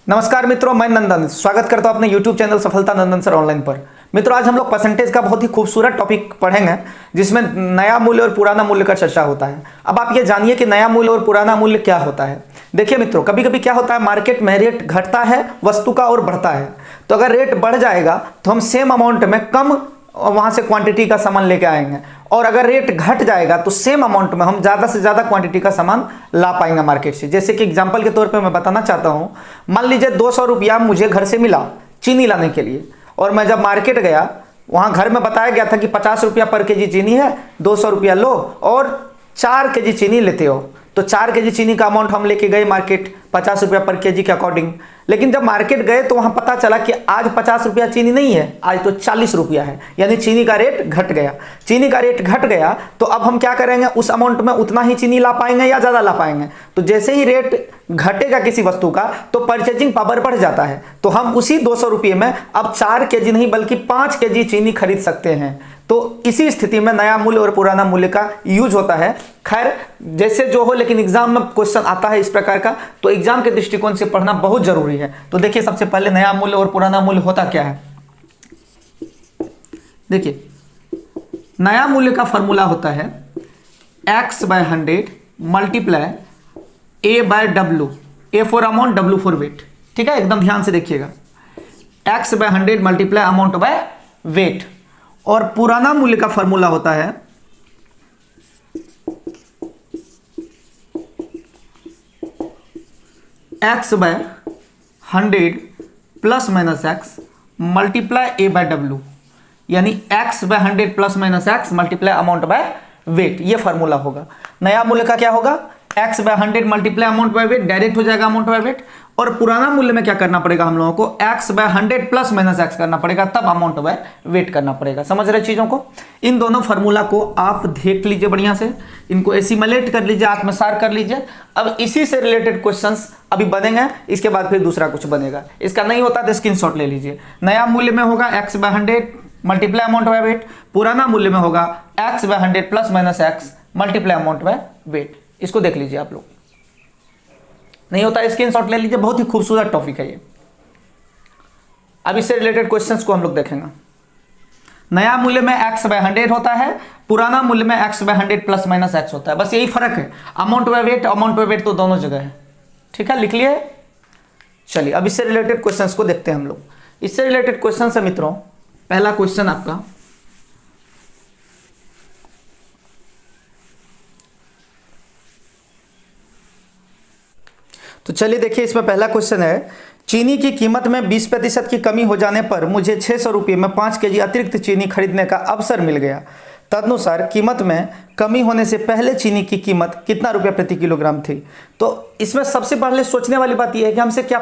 नमस्कार मित्रों, मैं नंदन स्वागत करता हूं अपने YouTube चैनल सफलता नंदन सर ऑनलाइन पर। मित्रों, आज हम लोग परसेंटेज का बहुत ही खूबसूरत टॉपिक पढ़ेंगे जिसमें नया मूल्य और पुराना मूल्य का चर्चा होता है। अब आप ये जानिए कि नया मूल्य और पुराना मूल्य क्या होता है। देखिए मित्रों, कभी कभी क्या होता है, मार्केट में रेट घटता है वस्तु का और बढ़ता है। तो अगर रेट बढ़ जाएगा तो हम सेम अमाउंट में कम वहां से क्वांटिटी का सामान लेके आएंगे, और अगर रेट घट जाएगा तो सेम अमाउंट में हम ज़्यादा से ज़्यादा क्वांटिटी का सामान ला पाएंगे मार्केट से। जैसे कि एग्जांपल के तौर पे मैं बताना चाहता हूं, मान लीजिए 200 रुपया मुझे घर से मिला चीनी लाने के लिए, और मैं जब मार्केट गया वहां घर में बताया गया था कि 50 रुपया पर केजी चीनी है, 200 रुपया लो और 4 केजी चीनी लेते हो। तो 4 केजी चीनी का अमाउंट हम लेके गए मार्केट 50 रुपया पर केजी के अकॉर्डिंग। लेकिन जब मार्केट गए तो वहां पता चला कि आज 50 रुपया चीनी नहीं है, आज तो 40 रुपया है, यानी चीनी का रेट घट गया। चीनी का रेट घट गया तो अब हम क्या करेंगे, उस अमाउंट में उतना ही चीनी ला पाएंगे या ज़्यादा ला पाएंगे। तो जैसे ही रेट घटेगा किसी वस्तु का तो परचेजिंग पावर बढ़ जाता है, तो हम उसी 200 रुपये में अब 4 केजी नहीं बल्कि 5 केजी चीनी खरीद सकते हैं। तो इसी स्थिति में नया मूल्य और पुराना मूल्य का यूज होता है। खैर जैसे जो हो, लेकिन एग्जाम में क्वेश्चन आता है इस प्रकार का, तो एग्जाम के दृष्टिकोण से पढ़ना बहुत जरूरी है। तो देखिए, सबसे पहले नया मूल्य और पुराना मूल्य होता क्या है। देखिए, नया मूल्य का फॉर्मूला होता है x/100 multiply a/w, a for amount, w for wait. ठीक है, एकदम ध्यान से देखिएगा, x/100 multiply amount by wait. और पुराना मूल्य का फॉर्मूला होता है x/100 plus minus x multiply a/w, यानी x/100 plus minus x multiply amount by wait. ये फॉर्मूला होगा। नया मूल्य का क्या होगा, x/100 multiply amount by wait, direct हो जाएगा अमाउंट बाय वेट। और पुराना मूल्य में क्या करना पड़ेगा हम लोगों को, x/100 प्लस माइनस x करना पड़ेगा, तब अमाउंट बाय वेट करना पड़ेगा। समझ रहे चीजों को। इन दोनों फॉर्मूला को आप देख लीजिए बढ़िया से, इनको एसिमुलेट कर लीजिए, आत्मसात कर लीजिए। अब इसी से रिलेटेड क्वेश्चंस अभी बनेंगे, इसके बाद फिर दूसरा कुछ बनेगा। इसका नहीं होता तो स्क्रीनशॉट ले लीजिए। नया मूल्य में होगा x/100 multiply amount by wait, पुराना मूल्य में होगा x/100 plus minus x multiply amount by wait. इसको देख लीजिए आप लोग, नहीं होता स्क्रीनशॉट ले लीजिए। बहुत ही खूबसूरत टॉपिक है ये। अब इससे रिलेटेड क्वेश्चंस को हम लोग देखेंगे। नया मूल्य में x/100 होता है, पुराना मूल्य में x/100 प्लस माइनस x होता है। बस यही फर्क है, अमाउंट बाय वेट तो दोनों जगह है। ठीक है, लिख लिए। चलिए अब इससे रिलेटेड क्वेश्चंस को देखते हैं हम लोग। इससे रिलेटेड क्वेश्चन है मित्रों, पहला क्वेश्चन आपका, तो चलिए देखिए, इसमें पहला क्वेश्चन है, चीनी की कीमत में 20% की कमी हो जाने पर मुझे 600 रुपये में 5 केजी अतिरिक्त चीनी खरीदने का अवसर मिल गया। तदनुसार कीमत में कमी होने से पहले चीनी की कीमत कितना रुपया प्रति किलोग्राम थी। तो इसमें सबसे पहले सोचने वाली बात यह है कि हमसे क्या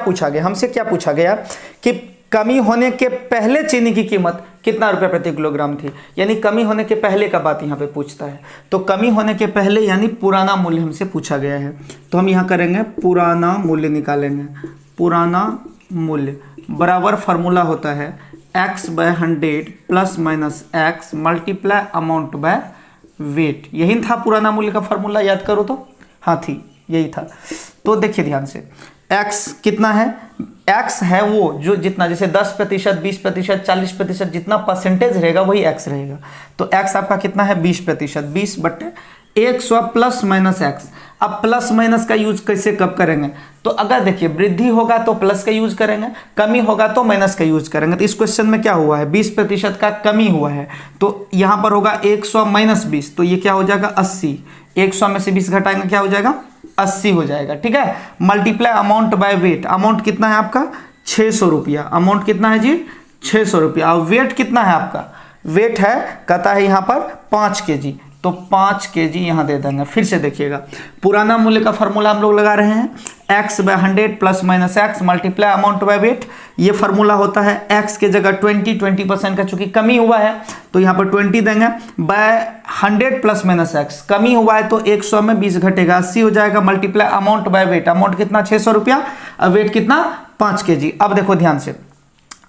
पूछा गया कि कमी होने के पहले चीनी की कीमत कितना रुपया प्रति किलोग्राम थी, यानी कमी होने के पहले का बात यहाँ पे पूछता है। तो कमी होने के पहले यानी पुराना मूल्य हमसे पूछा गया है, तो हम यहाँ करेंगे पुराना मूल्य निकालेंगे। पुराना मूल्य बराबर फार्मूला होता है x/100 plus minus x multiply amount by wait. यही था पुराना मूल्य का फार्मूला, याद करो तो। हाँ थी, यही था। तो देखिए ध्यान से, x कितना है, x है वो जो जितना, जैसे 10%, 20%, 40%, जितना परसेंटेज रहेगा वही x रहेगा। तो x आपका कितना है, 20%, 20/100 प्लस माइनस x। अब प्लस माइनस का यूज कैसे कब करेंगे, तो अगर देखिए वृद्धि होगा तो प्लस का यूज करेंगे, कमी होगा तो माइनस का यूज करेंगे। तो इस क्वेश्चन में क्या हुआ है, 20% का कमी हुआ है, तो यहाँ पर होगा 100 माइनस 20, तो ये क्या हो जाएगा 80। 100 में से 20 घटाएंगे क्या हो जाएगा, 80 हो जाएगा। ठीक है, multiply amount by wait. Amount कितना है आपका, 600 रुपया। अमाउंट कितना है जी, 600 रुपया। और वेट कितना है आपका, वेट है कहता है यहाँ पर 5 केजी, तो 5 केजी यहाँ दे देंगे। फिर से देखिएगा, पुराना मूल्य का फॉर्मूला हम लोग लगा रहे हैं x/100 plus minus x multiply amount by wait. ये फार्मूला होता है x के जगह 20% का, चूंकि कमी हुआ है तो यहाँ पर 20 देंगे, बाय 100 प्लस माइनस x। कमी हुआ है तो 100 में 20 घटेगा, 80 हो जाएगा, multiply amount by wait. Amount कितना, 600 रुपया, और वेट कितना, 5 केजी। अब देखो ध्यान से,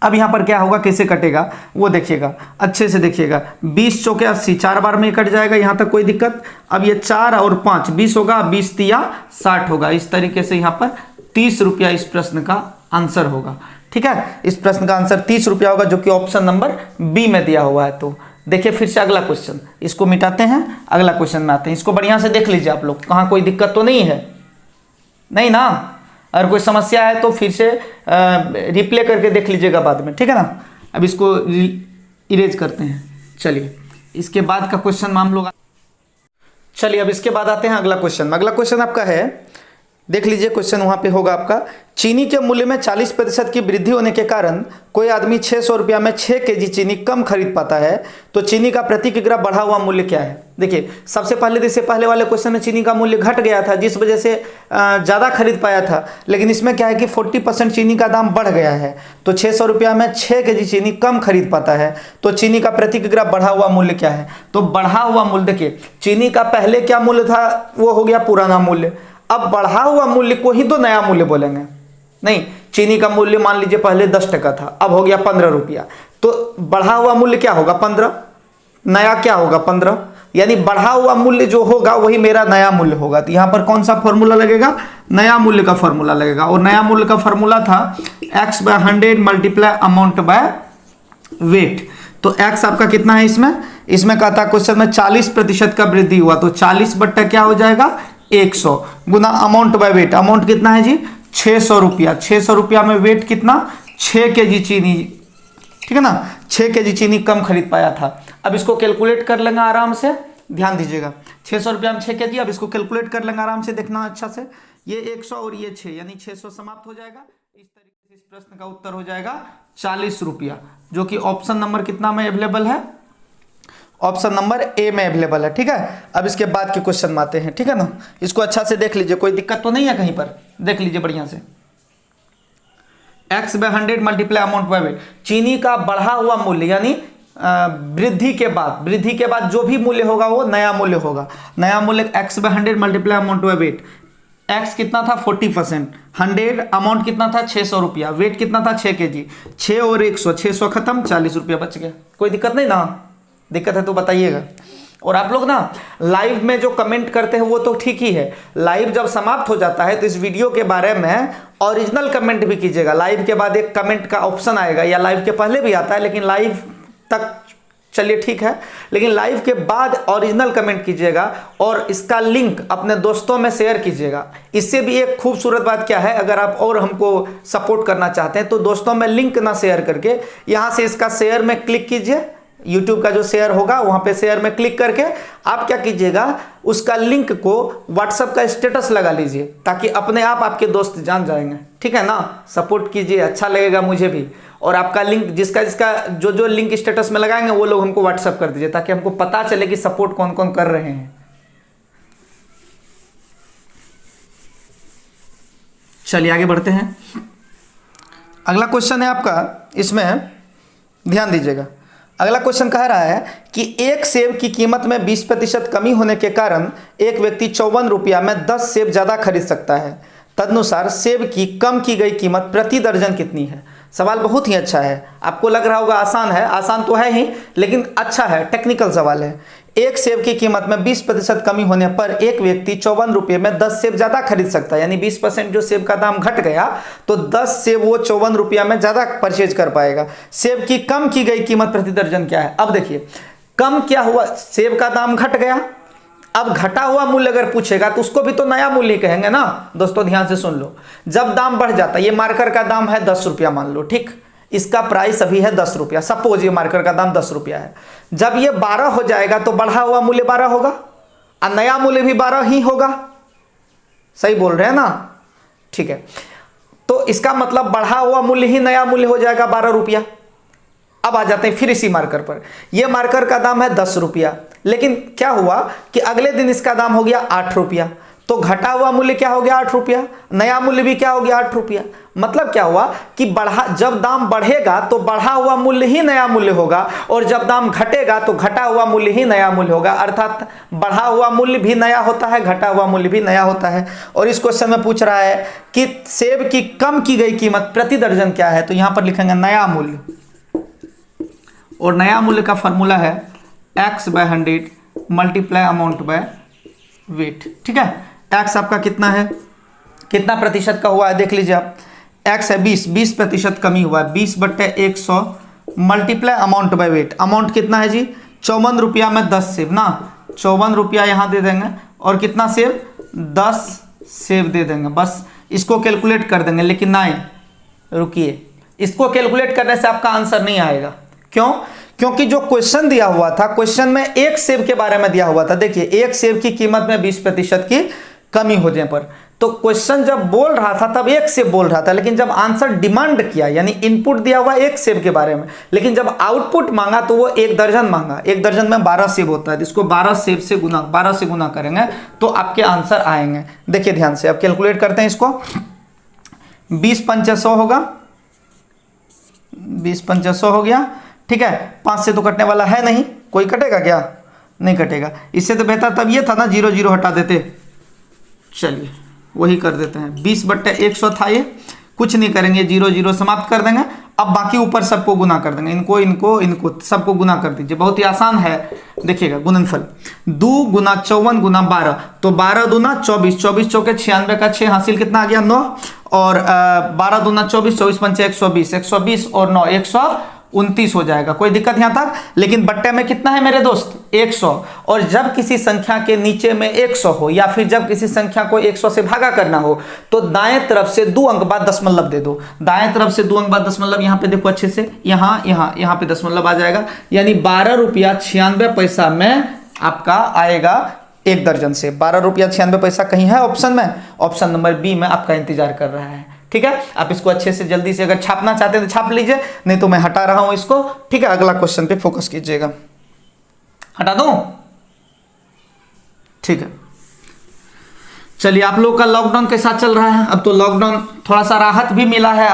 अब यहाँ पर क्या होगा, कैसे कटेगा वो देखिएगा, अच्छे से देखिएगा। 20 चौके 80, 4 बार में कट जाएगा, यहाँ तक कोई दिक्कत। अब ये 4 और 5 20 होगा, 20 तिया 60 होगा। इस तरीके से यहाँ पर 30 रुपया इस प्रश्न का आंसर होगा। ठीक है, इस प्रश्न का आंसर 30 रुपया होगा, जो कि ऑप्शन नंबर बी में दिया हुआ है। तो देखिए फिर से अगला क्वेश्चन, इसको मिटाते हैं, अगला क्वेश्चन में आते हैं। इसको बढ़िया से देख लीजिए आप लोग, कहाँ कोई दिक्कत तो नहीं है, नहीं ना? अगर कोई समस्या है तो फिर से रिप्ले करके देख लीजिएगा बाद में, ठीक है ना? अब इसको इरेज करते हैं। चलिए इसके बाद का क्वेश्चन में हम लोग, चलिए अब इसके बाद आते हैं अगला क्वेश्चन। अगला क्वेश्चन आपका है, देख लीजिए क्वेश्चन वहाँ पे होगा आपका, चीनी के मूल्य में 40% की वृद्धि होने के कारण कोई आदमी 600 रुपया में 6 केजी चीनी कम खरीद पाता है, तो चीनी का प्रति किलोग्राम बढ़ा हुआ मूल्य क्या है? देखिए सबसे पहले, इससे पहले वाले क्वेश्चन में चीनी का मूल्य घट गया था, जिस वजह से ज़्यादा खरीद पाया था, लेकिन इसमें क्या है कि 40% चीनी का दाम बढ़ गया है, तो 600 रुपया में 6 केजी चीनी कम खरीद पाता है, तो चीनी का प्रति किलोग्राम बढ़ा हुआ मूल्य क्या है? तो बढ़ा हुआ मूल्य, देखिए चीनी का पहले क्या मूल्य था, वो हो गया पुराना मूल्य। अब बढ़ा हुआ मूल्य को ही तो नया मूल्य बोलेंगे। नहीं, चीनी का मूल्य मान लीजिए पहले 10 टका था, अब हो गया 15 रुपया, तो बढ़ा हुआ मूल्य क्या होगा? 15, नया क्या होगा? 15, यानी बढ़ा हुआ मूल्य जो होगा वही मेरा नया मूल्य होगा। तो यहां पर कौन सा फॉर्मूला लगेगा? नया मूल्य का फॉर्मूला लगेगा, और नया मूल्य का फॉर्मूला था x/100 multiply amount by wait. तो x आपका कितना है इसमें कहता है क्वेश्चन में 40% का वृद्धि हुआ, तो 40 बट्टा क्या हो जाएगा? 100 गुना अमाउंट बाय वेट। अमाउंट कितना है जी? 600 रुपया। 600 रुपया में वेट कितना? 6 केजी चीनी, ठीक है ना? 6 केजी चीनी कम खरीद पाया था। अब इसको कैलकुलेट कर लेंगे आराम से, ध्यान दीजिएगा, 600 रुपया में 6 केजी। अब इसको कैलकुलेट कर लेंगे आराम से, देखना अच्छा से, ये 100 और ये 6, यानी 600 समाप्त हो जाएगा। इस तरीके से इस प्रश्न का उत्तर हो जाएगा 40 रुपया, जो कि ऑप्शन नंबर कितना में अवेलेबल है? ऑप्शन नंबर ए में अवेलेबल है। ठीक है, अब इसके बाद के क्वेश्चन में आते हैं, ठीक है ना? इसको अच्छा से देख लीजिए, कोई दिक्कत तो नहीं है कहीं पर, देख लीजिए बढ़िया से। x/100 multiply amount by wait, चीनी का बढ़ा हुआ मूल्य, यानी वृद्धि के बाद जो भी मूल्य होगा वो नया मूल्य होगा। नया मूल्य x/100 multiply amount by wait. x कितना था? 40%, 100 अमाउंट कितना था? 600 रुपया, वेट कितना था? 6 केजी, 6 और 100, 600 खत्म, 40 रुपया बच गया। कोई दिक्कत नहीं ना? दिक्कत है तो बताइएगा। और आप लोग ना लाइव में जो कमेंट करते हैं वो तो ठीक ही है, लाइव जब समाप्त हो जाता है तो इस वीडियो के बारे में ओरिजिनल कमेंट भी कीजिएगा। लाइव के बाद एक कमेंट का ऑप्शन आएगा, या लाइव के पहले भी आता है, लेकिन लाइव तक चलिए ठीक है, लेकिन लाइव के बाद ओरिजिनल कमेंट कीजिएगा और इसका लिंक अपने दोस्तों में शेयर कीजिएगा। इससे भी एक खूबसूरत बात क्या है, अगर आप और हमको सपोर्ट करना चाहते हैं तो दोस्तों में लिंक ना शेयर करके यहाँ से इसका शेयर में क्लिक कीजिए, YouTube का जो शेयर होगा वहां पे शेयर में क्लिक करके आप क्या कीजिएगा, उसका लिंक को WhatsApp का स्टेटस लगा लीजिए, ताकि अपने आप आपके दोस्त जान जाएंगे। ठीक है ना? सपोर्ट कीजिए, अच्छा लगेगा मुझे भी। और आपका लिंक जिसका जो लिंक स्टेटस में लगाएंगे वो लोग हमको WhatsApp कर दीजिए, ताकि हमको पता चले कि सपोर्ट कौन कौन कर रहे हैं। चलिए आगे बढ़ते हैं। अगला क्वेश्चन है आपका, इसमें ध्यान दीजिएगा। अगला क्वेश्चन कह रहा है कि एक सेब की कीमत में 20% कमी होने के कारण एक व्यक्ति 54 रुपया में 10 सेब ज़्यादा खरीद सकता है। तदनुसार सेब की कम की गई कीमत प्रति दर्जन कितनी है? सवाल बहुत ही अच्छा है। आपको लग रहा होगा आसान है, आसान तो है ही, लेकिन अच्छा है, टेक्निकल सवाल है। एक सेब की कीमत में 20% कमी होने पर एक व्यक्ति 54 रुपये में 10 सेब ज़्यादा खरीद सकता है, यानी 20% जो सेब का दाम घट गया तो 10 सेब वो 54 रुपया में ज़्यादा परचेज कर पाएगा। सेब की कम की गई कीमत प्रति दर्जन क्या है? अब देखिए, कम क्या हुआ? सेब का दाम घट गया। अब घटा हुआ मूल्य अगर पूछेगा तो उसको भी तो नया मूल्य ही कहेंगे ना। दोस्तों ध्यान से सुन लो, जब दाम बढ़ जाता है, ये मार्कर का दाम है 10 रुपया मान लो, ठीक, इसका प्राइस अभी है 10 रुपया, सपोज ये मार्कर का दाम 10 रुपया है। जब ये 12 हो जाएगा तो बढ़ा हुआ मूल्य 12 होगा और नया मूल्य भी 12 ही होगा। सही बोल रहे हैं ना? ठीक है, तो इसका मतलब बढ़ा हुआ मूल्य ही नया मूल्य हो जाएगा 12 रुपया। अब आ जाते हैं फिर इसी मार्कर पर। यह मार्कर का दाम है 10 रुपया, लेकिन क्या हुआ कि अगले दिन इसका दाम हो गया 8 रुपया, तो घटा हुआ मूल्य क्या हो गया? 8 रुपया। नया मूल्य भी क्या हो गया? 8 रुपया। मतलब क्या हुआ कि जब दाम बढ़ेगा तो बढ़ा हुआ मूल्य ही नया मूल्य होगा, और जब दाम घटेगा तो घटा हुआ मूल्य ही नया मूल्य होगा। अर्थात बढ़ा हुआ मूल्य भी नया होता है, घटा हुआ मूल्य भी नया होता है। और इस क्वेश्चन में पूछ रहा है कि सेब की कम की गई कीमत प्रति दर्जन क्या है, तो यहां पर लिखेंगे नया मूल्य, और नया मूल्य का फॉर्मूला है x/100 multiply amount by weight. ठीक है, x आपका कितना है, कितना प्रतिशत का हुआ है देख लीजिए आप। एक्स है 20% कमी हुआ है, 20/100 multiply amount by wait. Amount कितना है जी, 54 रुपया में 10 सेब ना, 54 रुपया यहाँ दे देंगे और कितना सेब, 10 सेब दे देंगे, बस इसको कैलकुलेट कर देंगे। लेकिन नहीं, रुकिए, इसको कैलकुलेट करने से आपका आंसर नहीं आएगा। क्यों? क्योंकि जो क्वेश्चन दिया हुआ था, क्वेश्चन में एक सेब के बारे में दिया हुआ था। देखिए, एक सेब की कीमत में 20% की कमी हो जाने पर, तो क्वेश्चन जब बोल रहा था तब एक सेब बोल रहा था, लेकिन जब आंसर डिमांड किया, यानी इनपुट दिया हुआ एक सेब के बारे में, लेकिन जब आउटपुट मांगा तो वो 1 दर्जन मांगा। 1 दर्जन में 12 सेब होता है, इसको 12 सेब से गुना, 12 से गुना करेंगे तो आपके आंसर आएंगे। देखिए ध्यान से, अब कैलकुलेट करते हैं इसको। 20 पंचे 100 होगा, 20 पंचे 100 हो गया, ठीक है। 5 से तो कटने वाला है नहीं, कोई कटेगा क्या, नहीं कटेगा। इससे तो बेहतर तब ये था ना, 0 0 हटा देते। चलिए वही कर देते हैं, 20/100 था ये, कुछ नहीं करेंगे, 0 0 समाप्त कर देंगे। अब बाकी ऊपर सबको गुना कर देंगे, इनको इनको इनको सबको गुना कर दीजिए, बहुत ही आसान है। देखिएगा गुणनफल, 2 गुना 54 गुना 12, तो 12 दूना 24, 24 चौके 96 का 6 हासिल कितना आ गया, 9, और 12 दूना 24, 24 पंचे 120, 120 और 9 129 हो जाएगा। कोई दिक्कत यहाँ तक? लेकिन बट्टे में कितना है मेरे दोस्त, 100। और जब किसी संख्या के नीचे में 100 हो, या फिर जब किसी संख्या को 100 से भागा करना हो, तो दाएं तरफ से 2 अंक बाद दशमलव दे दो। दाएं तरफ से 2 अंक बाद दशमलव, यहाँ पे देखो अच्छे से, यहाँ पे दशमलव आ जाएगा, यानी 12 रुपया 96 पैसा में आपका आएगा 1 दर्जन से। 12 रुपया 96 पैसा कहीं है ऑप्शन में? ऑप्शन नंबर बी में आपका इंतजार कर रहा है। ठीक है, आप इसको अच्छे से जल्दी से अगर छापना चाहते हैं तो छाप लीजिए, नहीं तो मैं हटा रहा हूं इसको। ठीक है, अगला क्वेश्चन पे फोकस कीजिएगा। हटा दूं? ठीक है, चलिए, आप लोगों का लॉकडाउन कैसा चल रहा है? अब तो लॉकडाउन थोड़ा सा राहत भी मिला है।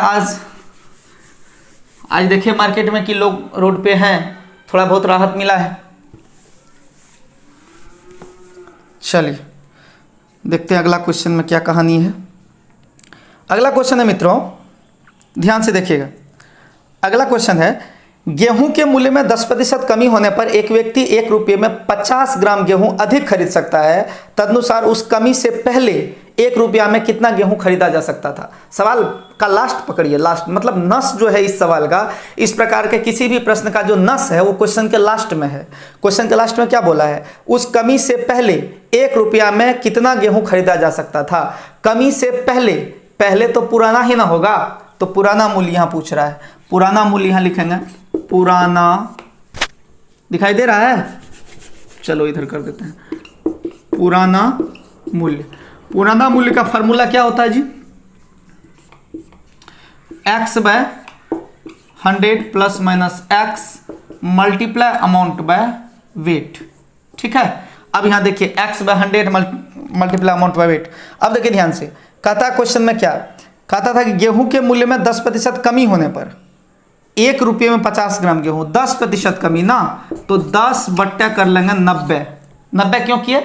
आज देखिए मार्केट में कि लोग रोड पे हैं, थोड़ा बहुत राहत मिला है। चलिए देखते हैं अगला क्वेश्चन में क्या कहानी है। अगला क्वेश्चन है मित्रों, ध्यान से देखिएगा। अगला क्वेश्चन है, गेहूं के मूल्य में 10% कमी होने पर एक व्यक्ति 1 रुपये में 50 ग्राम गेहूं अधिक खरीद सकता है। तदनुसार उस कमी से पहले 1 रुपया में कितना गेहूं खरीदा जा सकता था? सवाल का लास्ट पकड़िए, लास्ट मतलब नस जो है इस सवाल का, इस प्रकार के किसी भी प्रश्न का जो नस है वो क्वेश्चन के लास्ट में है। क्वेश्चन के लास्ट में क्या बोला है? उस कमी से पहले 1 रुपया में कितना गेहूं खरीदा जा सकता था? कमी से पहले तो पुराना ही ना होगा, तो पुराना मूल्य यहां पूछ रहा है। पुराना मूल्य यहां लिखेंगे, पुराना, दिखाई दे रहा है? चलो इधर कर देते हैं, पुराना मूल्य। पुराना मूल्य का फॉर्मूला क्या होता है जी? x by 100 plus minus x multiply amount by weight. ठीक है, अब यहां देखिए x by 100 multiply amount by weight. अब देखिए ध्यान से, कहता क्वेश्चन में क्या कहता था कि गेहूं के मूल्य में 10% कमी होने पर 1 रुपये में 50 ग्राम गेहूं, 10% कमी ना, तो 10 बट्टा कर लेंगे 90। 90 क्यों किए?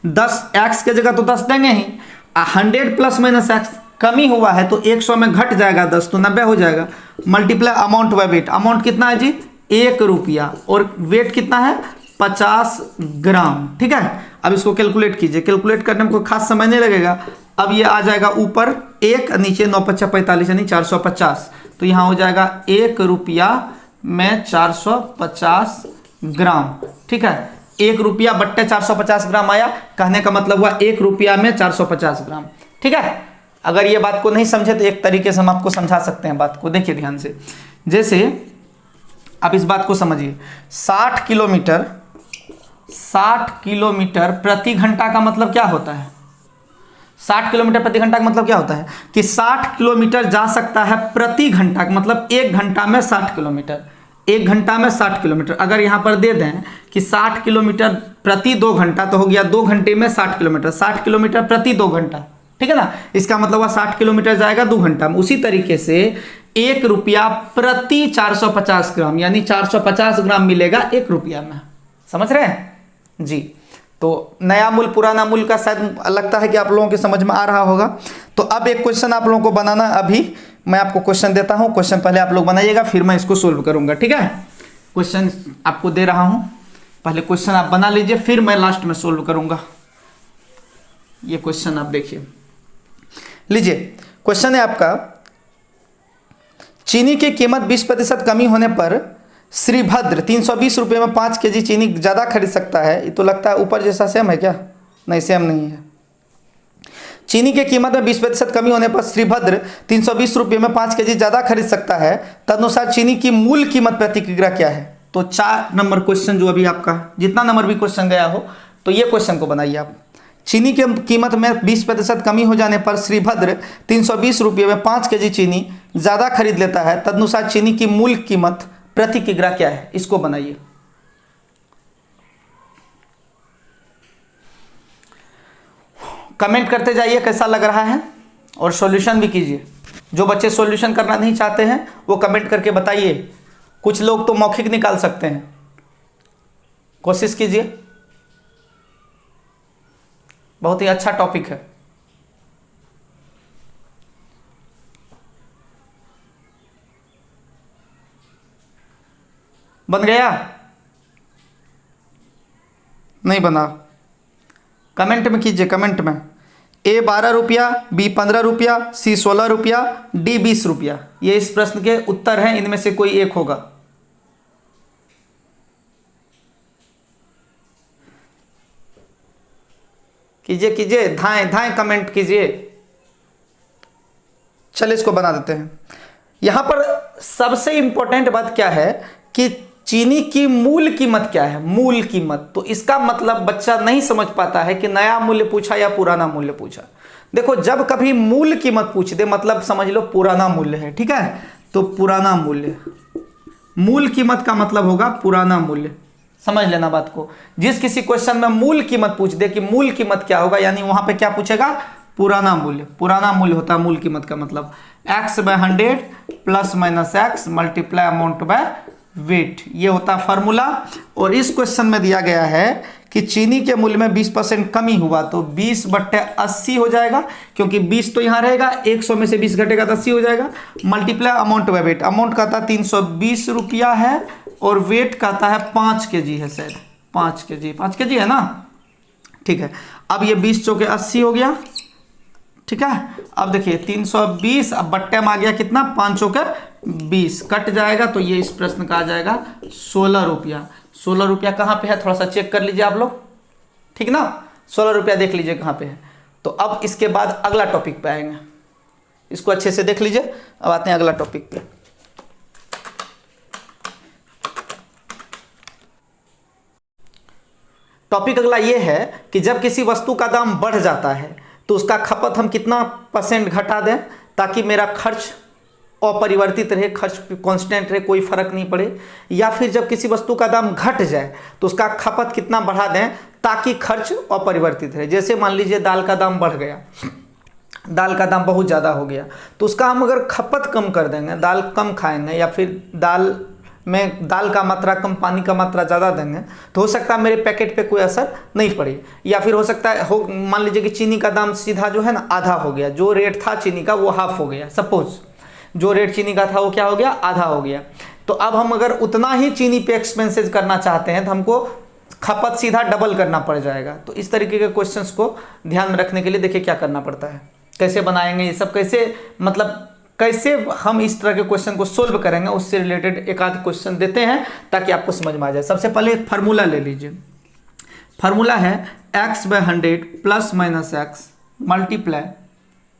10 x के जगह तो 10 देंगे ही, 100 प्लस माइनस x कमी हुआ है तो 100 में घट जाएगा 10, तो 90 हो जाएगा। Multiply amount by wait, amount कितना है जी? 1 रुपया, और वेट कितना है? 50 ग्राम। ठीक है, अब इसको कैलकुलेट कीजिए। कैलकुलेट करने में कोई खास समय नहीं लगेगा। अब ये आ जाएगा ऊपर 1, नीचे 9 5 45 यानी 450, तो यहाँ हो जाएगा 1 रुपया में 450 ग्राम। ठीक है, 1 रुपया बट्टे 450 ग्राम आया, कहने का मतलब हुआ 1 रुपया में 450 ग्राम। ठीक है, अगर ये बात को नहीं समझे तो एक तरीके से हम आपको समझा सकते हैं बात को। देखिए ध्यान से, जैसे आप इस बात को समझिए, 60 किलोमीटर प्रति घंटा का मतलब क्या होता है? 60 किलोमीटर प्रति घंटा का मतलब क्या होता है कि 60 किलोमीटर जा सकता है प्रति घंटा, मतलब 1 घंटा में 60 किलोमीटर। 1 घंटा में 60 किलोमीटर अगर यहाँ पर दे दें कि 60 किलोमीटर प्रति 2 घंटा, तो हो गया 2 घंटे में 60 किलोमीटर। 60 किलोमीटर प्रति 2 घंटा, ठीक है ना, इसका मतलब हुआ 60 किलोमीटर जाएगा 2 घंटा में। उसी तरीके से 1 रुपया प्रति 450 ग्राम, यानी 450 ग्राम मिलेगा 1 रुपया में। समझ रहे हैं जी? तो नया मूल्य पुराना मूल्य का शायद लगता है कि आप लोगों के समझ में आ रहा होगा। तो अब एक क्वेश्चन आप लोगों को बनाना, अभी मैं आपको क्वेश्चन देता हूं, क्वेश्चन पहले आप लोग बनाइएगा, फिर मैं इसको सोल्व करूंगा। ठीक है, क्वेश्चन आपको दे रहा हूं, पहले क्वेश्चन आप बना लीजिए, फिर मैं लास्ट में सोल्व करूंगा। ये क्वेश्चन आप देखिए, लीजिए क्वेश्चन है आपका, चीनी की कीमत 20% कमी होने पर श्रीभद्र 320 रुपये में 5 केजी चीनी ज़्यादा खरीद सकता है। ये तो लगता है ऊपर जैसा सेम है क्या? नहीं, सेम नहीं है। चीनी की कीमत में 20% कमी होने पर श्रीभद्र 320 रुपये में 5 केजी ज़्यादा खरीद सकता है। तदनुसार चीनी की मूल कीमत प्रति किग्रा क्या है? तो 4 नंबर क्वेश्चन जो अभी आपका जितना नंबर भी क्वेश्चन गया हो तो ये क्वेश्चन को बनाइए आप। चीनी की कीमत में 20% कमी हो जाने पर श्रीभद्र 320 रुपये में 5 केजी चीनी ज़्यादा खरीद लेता है। तदनुसार चीनी की मूल कीमत प्रति किग्रा क्या है? इसको बनाइए। कमेंट करते जाइए कैसा लग रहा है और सॉल्यूशन भी कीजिए। जो बच्चे सॉल्यूशन करना नहीं चाहते हैं वो कमेंट करके बताइए। कुछ लोग तो मौखिक निकाल सकते हैं, कोशिश कीजिए। बहुत ही अच्छा टॉपिक है। बन गया? नहीं बना? कमेंट में कीजिए, कमेंट में। ए 12 रुपया, बी 15 रुपया, सी 16 रुपया, डी 20 रुपया। ये इस प्रश्न के उत्तर हैं, इनमें से कोई एक होगा। कीजिए कीजिए, धाएं धाएं कमेंट कीजिए। चलिए इसको बना देते हैं। यहां पर सबसे इंपॉर्टेंट बात क्या है कि चीनी की मूल कीमत क्या है? मूल कीमत। तो इसका मतलब बच्चा नहीं समझ पाता है कि नया मूल्य पूछा या पुराना मूल्य पूछा। देखो, जब कभी मूल कीमत पूछ दे मतलब समझ लो पुराना मूल्य है, ठीक है? तो पुराना मूल्य, मूल कीमत का मतलब होगा पुराना मूल्य। समझ लेना बात को। जिस किसी क्वेश्चन में मूल कीमत पूछ दे कि मूल कीमत क्या होगा, यानी वहां पे क्या पूछेगा? पुराना मूल्य। पुराना मूल्य होता है मूल कीमत का मतलब। x/100 plus minus x multiply amount by wait, ये होता है फार्मूला। और इस क्वेश्चन में दिया गया है कि चीनी के मूल्य में 20% कमी हुआ तो 20/80 हो जाएगा, क्योंकि 20 तो यहाँ रहेगा, 100 में से 20 घटेगा तो 80 हो जाएगा। Multiply amount by wait, amount कहता है 320 रुपया है और वेट कहता है 5 केजी है, शायद 5 केजी है ना? ठीक है। अब ये 20 चौके 80 हो गया, ठीक है। अब देखिए 320, अब बट्टे में आ गया कितना? 5 चौके 20, कट जाएगा तो ये इस प्रश्न का आ जाएगा 16 रुपया। 16 रुपया कहाँ पे है थोड़ा सा चेक कर लीजिए आप लोग, ठीक ना? 16 रुपया देख लीजिए कहाँ पे है। तो अब इसके बाद अगला टॉपिक पे आएंगे, इसको अच्छे से देख लीजिए। अब आते हैं अगला टॉपिक पे। टॉपिक अगला ये है कि जब किसी वस्तु का दाम बढ़ जाता है तो उसका खपत हम कितना % घटा दें ताकि मेरा खर्च अपरिवर्तित रहे, खर्च कांस्टेंट रहे, कोई फर्क नहीं पड़े। या फिर जब किसी वस्तु का दाम घट जाए तो उसका खपत कितना बढ़ा दें ताकि खर्च अपरिवर्तित रहे। जैसे मान लीजिए दाल का दाम बढ़ गया, दाल का दाम बहुत ज़्यादा हो गया, तो उसका हम अगर खपत कम कर देंगे, दाल कम खाएंगे या फिर दाल में दाल का मात्रा कम, पानी का मात्रा ज़्यादा देंगे, तो हो सकता है मेरे पैकेट पे कोई असर नहीं पड़े। या फिर हो सकता है मान लीजिए कि चीनी का दाम सीधा जो है ना आधा हो गया, जो रेट था चीनी का वो हाफ हो गया। सपोज जो रेट चीनी का था वो क्या हो गया? आधा हो गया। तो अब हम अगर उतना ही चीनी पे एक्सपेंसेस करना चाहते हैं तो हमको खपत सीधा डबल करना पड़ जाएगा। तो इस तरीके के क्वेश्चंस को ध्यान में रखने के लिए देखिए क्या करना पड़ता है, कैसे बनाएंगे ये सब, कैसे मतलब कैसे हम इस तरह के क्वेश्चन को सोल्व करेंगे, उससे रिलेटेड एक आध क्वेश्चन देते हैं ताकि आपको समझ में आ जाए। सबसे पहले फार्मूला ले लीजिए। फार्मूला है x/100 plus minus x multiply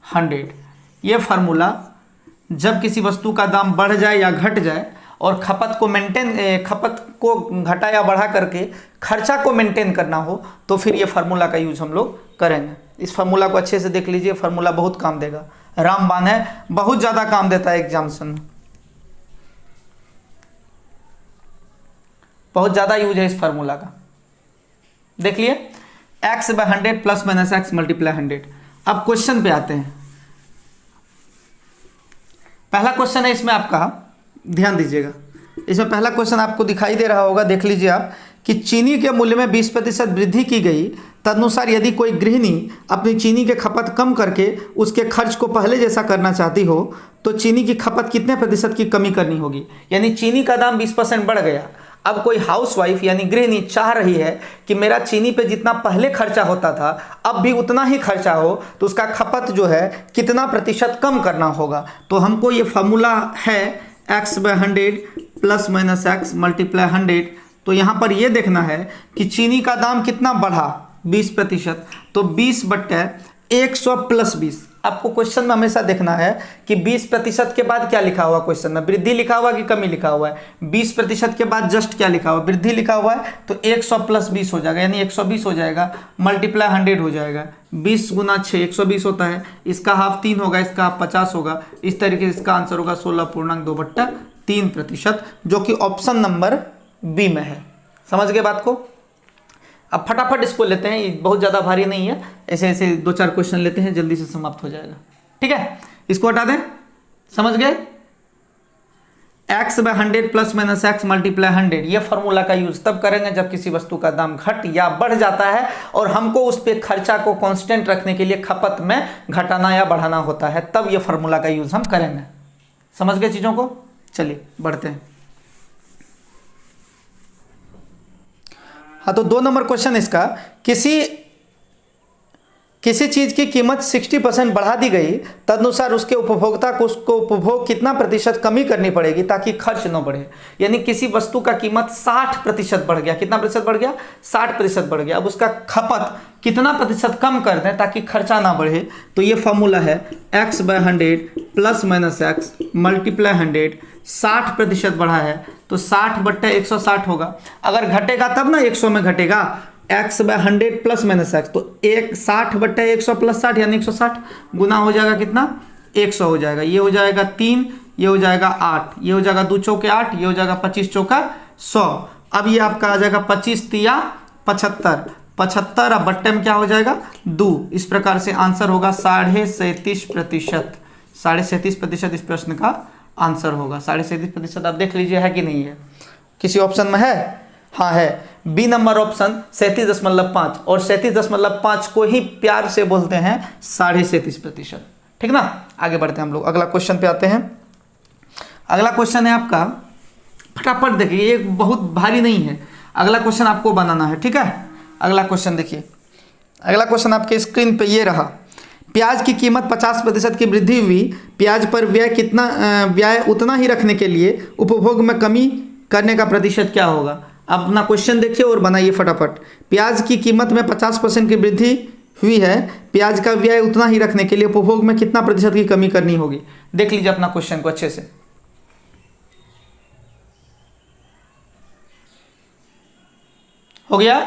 100। ये फार्मूला जब किसी वस्तु का दाम बढ़ जाए या घट जाए और खपत को घटा या बढ़ा करके खर्चा को मेंटेन करना हो तो फिर ये फार्मूला का यूज हम लोग करेंगे। इस फार्मूला को अच्छे से देख लीजिए, फार्मूला बहुत काम देगा, रामबाण है, बहुत ज़्यादा काम देता है एग्जामिनेशन में, बहुत ज़्यादा यूज है इस फार्मूला का। देख लिए x/100 plus minus x multiply 100। अब क्वेश्चन पे आते हैं। पहला क्वेश्चन है इसमें आपका, ध्यान दीजिएगा, इसमें पहला क्वेश्चन आपको दिखाई दे रहा होगा, देख लीजिए आप कि चीनी के मूल्य में 20% वृद्धि की गई, तदनुसार यदि कोई गृहिणी अपनी चीनी के खपत कम करके उसके खर्च को पहले जैसा करना चाहती हो तो चीनी की खपत कितने % की कमी करनी होगी। यानी चीनी का दाम 20% बढ़ गया, अब कोई हाउसवाइफ यानी गृहिणी चाह रही है कि मेरा चीनी पे जितना पहले खर्चा होता था अब भी उतना ही खर्चा हो, तो उसका खपत जो है कितना % कम करना होगा। तो हमको ये फार्मूला है x by 100 plus minus x multiply 100। तो यहाँ पर ये देखना है कि चीनी का दाम कितना बढ़ा 20%, तो 20/100 प्लस 20। आपको क्वेश्चन में हमेशा देखना है कि 20% के बाद क्या लिखा हुआ, क्वेश्चन में वृद्धि लिखा हुआ कि कमी लिखा हुआ है। 20% के बाद जस्ट क्या लिखा हुआ, वृद्धि लिखा हुआ है, तो 100 प्लस 20 हो जाएगा, यानी 120 हो जाएगा, मल्टीप्लाई 100 हो जाएगा। 20 गुना 6 120 होता है, इसका हाफ 3 होगा, इसका हाफ 50 होगा। इस तरीके से इसका आंसर होगा 16.2/3%, जो कि ऑप्शन नंबर बी में है। समझ गए बात को? अब फटाफट इसको लेते हैं, ये बहुत ज़्यादा भारी नहीं है, ऐसे ऐसे 2-4 क्वेश्चन लेते हैं, जल्दी से समाप्त हो जाएगा। ठीक है, इसको हटा दें। समझ गए? X by 100 plus minus x multiply 100, ये फॉर्मूला का यूज तब करेंगे जब किसी वस्तु का दाम घट या बढ़ जाता है और हमको उस पर खर्चा को कांस्टेंट रखने के लिए खपत में घटाना या बढ़ाना होता है, तब ये फॉर्मूला का यूज हम करेंगे। समझ गए चीज़ों को? चलिए बढ़ते हैं। हाँ, तो 2 नंबर क्वेश्चन इसका, किसी चीज की कीमत 60% बढ़ा दी गई, तदनुसार उसके उपभोक्ता को उसको उपभोग कितना प्रतिशत कमी करनी पड़ेगी ताकि खर्च न बढ़े। यानी किसी वस्तु का कीमत 60% बढ़ गया, कितना प्रतिशत बढ़ गया, 60% बढ़ गया। अब उसका खपत कितना प्रतिशत कम कर दें ताकि खर्चा ना बढ़े, तो ये फॉर्मूला है x by 100 plus minus x multiply 100। 60% बढ़ा है तो 60/160 होगा। अगर घटेगा तब ना 100 में घटेगा, x by 100 plus minus x, तो 60/100 प्लस 60 यानी 160 गुना हो जाएगा कितना, 100 हो जाएगा। ये हो जाएगा 3, ये हो जाएगा 8, ये हो जाएगा 2 चौके 8, ये हो जाएगा 25 चौका 100। अब ये आपका आ जाएगा 25 तिया 75, 75 अब बट्टे में क्या हो जाएगा 2। इस प्रकार से आंसर होगा 37.5%। 37.5% इस प्रश्न का आंसर होगा। 37.5% आप देख लीजिए है कि नहीं है, किसी ऑप्शन में है? हाँ है, बी नंबर ऑप्शन 37.5, और 37.5 को ही प्यार से बोलते हैं 37.5%। ठीक ना, आगे बढ़ते हैं हम लोग, अगला क्वेश्चन पे आते हैं। अगला क्वेश्चन है आपका, फटाफट देखिए, ये बहुत भारी नहीं है। अगला क्वेश्चन आपको बनाना है, ठीक है। अगला क्वेश्चन देखिए, अगला क्वेश्चन आपके स्क्रीन पे ये रहा। प्याज की कीमत 50% की वृद्धि हुई, प्याज पर व्यय उतना ही रखने के लिए उपभोग में कमी करने का प्रतिशत क्या होगा। अब अपना क्वेश्चन देखिए और बनाइए फटाफट। प्याज की कीमत में 50% की वृद्धि हुई है, प्याज का व्यय उतना ही रखने के लिए उपभोग में कितना प्रतिशत की कमी करनी होगी। देख लीजिए अपना क्वेश्चन को अच्छे से। हो गया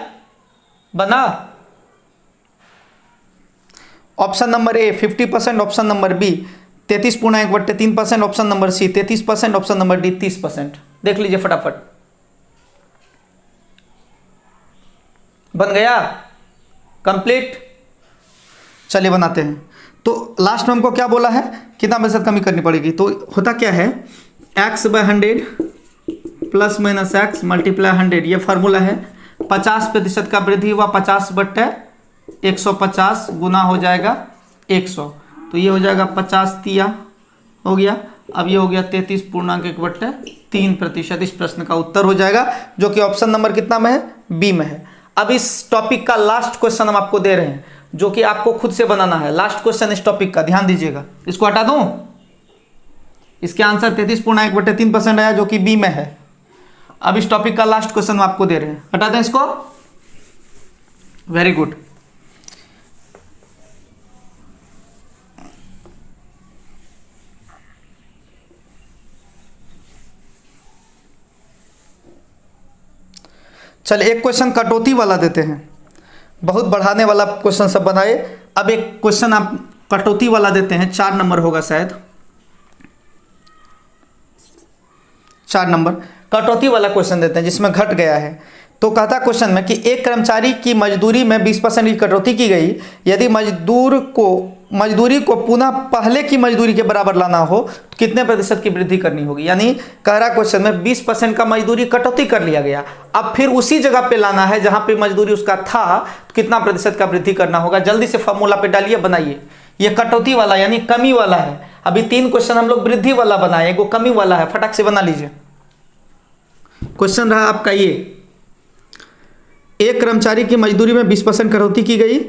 बना? Option number A 50%, option number B 33.1/3%, option number C 33%, option number D 30%। देख लीजिए फटाफट, बन गया कंप्लीट। चलिए बनाते हैं। तो लास्ट में हमको क्या बोला है, कितना प्रतिशत कमी करनी पड़ेगी। तो होता क्या है, x by 100 plus minus x multiply 100, ये फार्मूला है। 50% का वृद्धि हुआ, 50/150 गुना हो जाएगा 100, तो ये हो जाएगा 50 तिया हो गया। अब ये हो गया 33.1/3%। इस प्रश्न का उत्तर हो जाएगा, जो कि ऑप्शन नंबर कितना में है, बी में है। अब इस टॉपिक का लास्ट क्वेश्चन हम आपको दे रहे हैं, जो कि आपको खुद से बनाना है। लास्ट क्वेश्चन इस टॉपिक का, ध्यान दीजिएगा। इसको हटा दूं, इसके आंसर 33.1/3% आया, जो कि बी में है। अब इस टॉपिक का लास्ट क्वेश्चन हम आपको दे रहे हैं, हटा दें इसको। Very good. चलिए एक क्वेश्चन कटौती वाला देते हैं, बहुत बढ़ाने वाला क्वेश्चन सब बनाए। अब एक क्वेश्चन आप कटौती वाला देते हैं, 4 नंबर होगा शायद, 4 नंबर कटौती वाला क्वेश्चन देते हैं जिसमें घट गया है। तो कहता क्वेश्चन में कि एक कर्मचारी की मजदूरी में 20% की कटौती की गई, यदि मजदूरी को पुनः पहले की मजदूरी के बराबर लाना हो तो कितने प्रतिशत की वृद्धि करनी होगी। यानी कह रहा क्वेश्चन में 20% का मजदूरी कटौती कर लिया गया, अब फिर उसी जगह पे लाना है जहां पे मजदूरी उसका था, तो कितना प्रतिशत का वृद्धि करना होगा। जल्दी से फॉर्मूला पे डालिए, बनाइए। ये कटौती वाला यानी कमी वाला है। अभी 3 क्वेश्चन हम लोग वृद्धि वाला बनाए, वो कमी वाला है, फटाक से बना लीजिए। क्वेश्चन रहा आपका ये, एक कर्मचारी की मजदूरी में 20% कटौती की गई,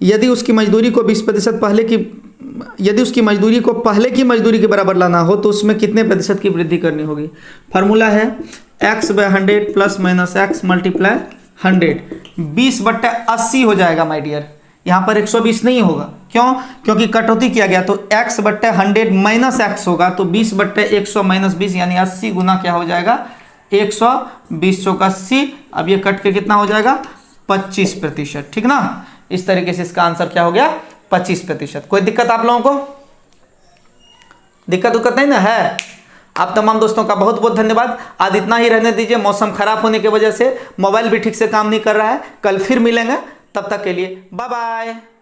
यदि उसकी मजदूरी को 20% पहले की यदि उसकी मजदूरी को पहले की मजदूरी के बराबर लाना हो तो उसमें कितने प्रतिशत की वृद्धि करनी होगी। फार्मूला है x/100 plus minus x multiply 100, 20/80 हो जाएगा माय डियर। यहाँ पर 120 नहीं होगा, क्यों? क्योंकि कटौती किया गया तो x/100 माइनस एक्स होगा, तो 20/100 माइनस 20 यानी 80 गुना क्या हो जाएगा 120 चौक 80। अब ये कट के कितना हो जाएगा 25%, ठीक ना। इस तरीके से इसका आंसर क्या हो गया 25%। कोई दिक्कत आप लोगों को? दिक्कत नहीं ना है? आप तमाम दोस्तों का बहुत बहुत धन्यवाद। आज इतना ही रहने दीजिए, मौसम खराब होने की वजह से मोबाइल भी ठीक से काम नहीं कर रहा है। कल फिर मिलेंगे, तब तक के लिए बाय बाय।